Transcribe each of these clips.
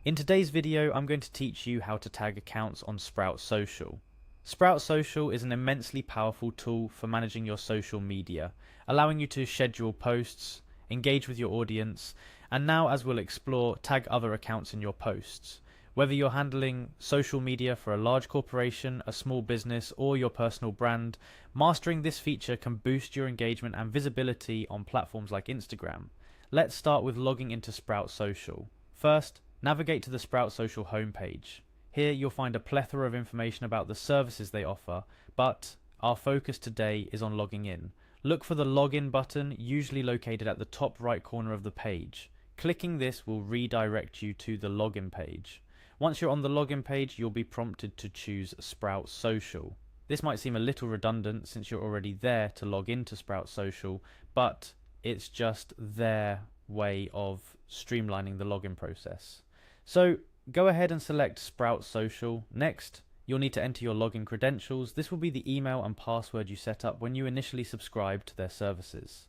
In today's video, I'm going to teach you how to tag accounts on Sprout Social. Sprout Social is an immensely powerful tool for managing your social media, allowing you to schedule posts, engage with your audience, and now, as we'll explore, tag other accounts in your posts. Whether you're handling social media for a large corporation, a small business, or your personal brand, mastering this feature can boost your engagement and visibility on platforms like Instagram. Let's start with logging into Sprout Social. First, navigate to the Sprout Social homepage. Here you'll find a plethora of information about the services they offer, but our focus today is on logging in. Look for the login button, usually located at the top right corner of the page. Clicking this will redirect you to the login page. Once you're on the login page, you'll be prompted to choose Sprout Social. This might seem a little redundant since you're already there to log into Sprout Social, but it's just their way of streamlining the login process. So go ahead and select Sprout Social. Next, you'll need to enter your login credentials. This will be the email and password you set up when you initially subscribed to their services.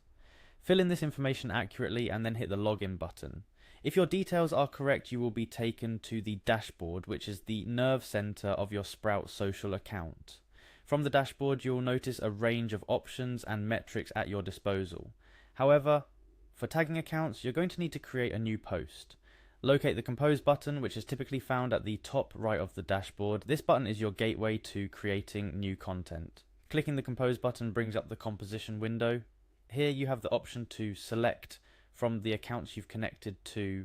Fill in this information accurately and then hit the login button. If your details are correct, you will be taken to the dashboard, which is the nerve center of your Sprout Social account. From the dashboard, you'll notice a range of options and metrics at your disposal. However, for tagging accounts, you're going to need to create a new post. Locate the Compose button, which is typically found at the top right of the dashboard. This button is your gateway to creating new content. Clicking the Compose button brings up the composition window. Here you have the option to select from the accounts you've connected to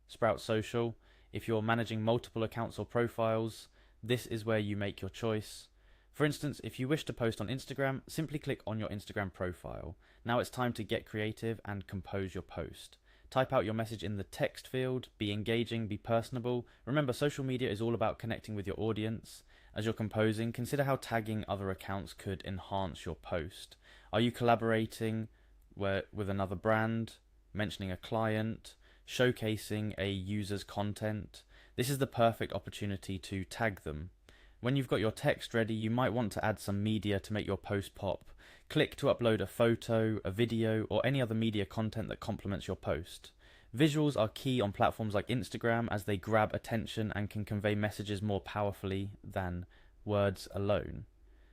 Sprout Social. If you're managing multiple accounts or profiles, this is where you make your choice. For instance, if you wish to post on Instagram, simply click on your Instagram profile. Now it's time to get creative and compose your post. Type out your message in the text field, be engaging, be personable. Remember, social media is all about connecting with your audience. As you're composing, consider how tagging other accounts could enhance your post. Are you collaborating with another brand, mentioning a client, showcasing a user's content? This is the perfect opportunity to tag them. When you've got your text ready, you might want to add some media to make your post pop. Click to upload a photo, a video, or any other media content that complements your post. Visuals are key on platforms like Instagram as they grab attention and can convey messages more powerfully than words alone.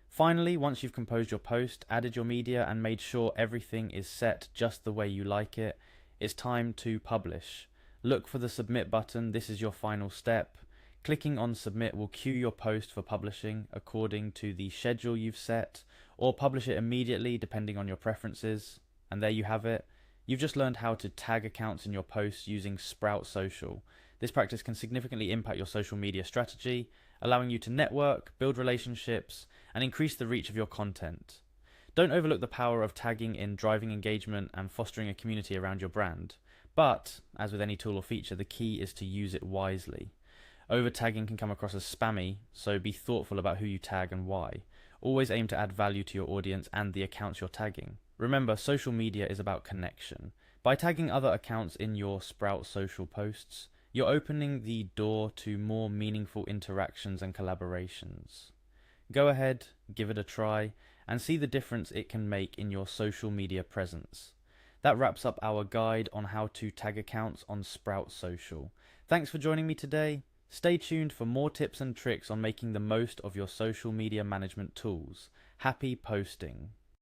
Finally, once you've composed your post, added your media, and made sure everything is set just the way you like it, it's time to publish. Look for the submit button. This is your final step. Clicking on submit will queue your post for publishing according to the schedule you've set, or publish it immediately depending on your preferences. And there you have it. You've just learned how to tag accounts in your posts using Sprout Social. This practice can significantly impact your social media strategy, allowing you to network, build relationships, and increase the reach of your content. Don't overlook the power of tagging in driving engagement and fostering a community around your brand. But, as with any tool or feature, the key is to use it wisely. Over-tagging can come across as spammy, so be thoughtful about who you tag and why. Always aim to add value to your audience and the accounts you're tagging. Remember, social media is about connection. By tagging other accounts in your Sprout Social posts, you're opening the door to more meaningful interactions and collaborations. Go ahead, give it a try, and see the difference it can make in your social media presence. That wraps up our guide on how to tag accounts on Sprout Social. Thanks for joining me today. Stay tuned for more tips and tricks on making the most of your social media management tools. Happy posting!